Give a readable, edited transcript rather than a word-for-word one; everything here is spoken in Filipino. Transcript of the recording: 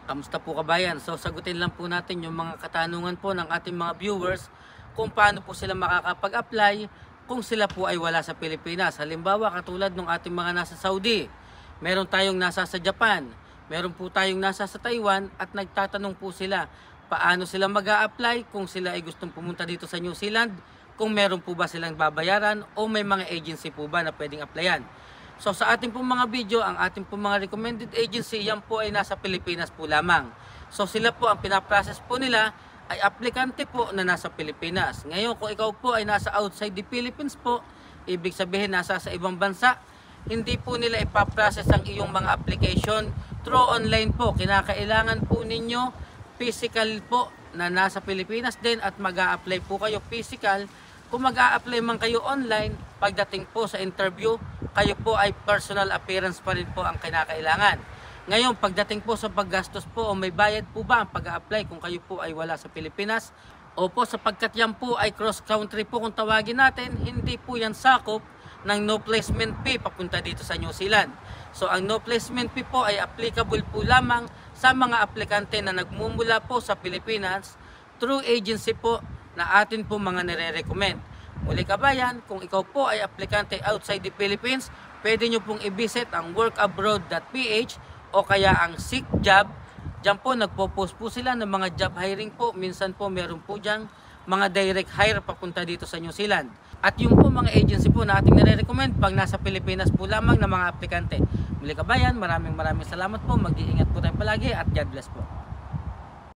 Kamusta po kabayan? So sagutin lang po natin yung mga katanungan po ng ating mga viewers kung paano po sila makakapag-apply kung sila po ay wala sa Pilipinas. Halimbawa katulad ng ating mga nasa Saudi, meron tayong nasa sa Japan, meron po tayong nasa sa Taiwan at nagtatanong po sila paano sila mag-a-apply kung sila ay gustong pumunta dito sa New Zealand, kung meron po ba silang babayaran o may mga agency po ba na pwedeng applyan. So sa ating pong mga video, ang ating pong mga recommended agency, yan po ay nasa Pilipinas po lamang. So sila po, ang pinaprocess po nila ay aplikante po na nasa Pilipinas. Ngayon kung ikaw po ay nasa outside the Philippines po, ibig sabihin nasa sa ibang bansa, hindi po nila ipaprocess ang iyong mga application through online po. Kinakailangan po ninyo physical po na nasa Pilipinas din at mag-a-apply po kayo physical. Kung mag-a-apply man kayo online, pagdating po sa interview, kayo po ay personal appearance pa rin po ang kinakailangan. Ngayon, pagdating po sa paggastos po, o may bayad po ba ang pag-a-apply kung kayo po ay wala sa Pilipinas? Opo, sapagkat yan po ay cross-country po kung tawagin natin, hindi po yan sakop ng no placement fee papunta dito sa New Zealand. So, ang no placement fee po ay applicable po lamang sa mga aplikante na nagmumula po sa Pilipinas through agency po na atin po mga nire-recommend. Muli kabayan, kung ikaw po ay aplikante outside the Philippines, pwede nyo pong i-visit ang workabroad.ph o kaya ang Seek Job. Diyan po nagpo-post po sila ng mga job hiring po. Minsan po meron po dyan mga direct hire papunta dito sa New Zealand. At yung po mga agency po na ating nire-recommend pag nasa Pilipinas po lamang ng mga aplikante. Muli kabayan, maraming salamat po. Mag-iingat po tayo palagi at God bless po.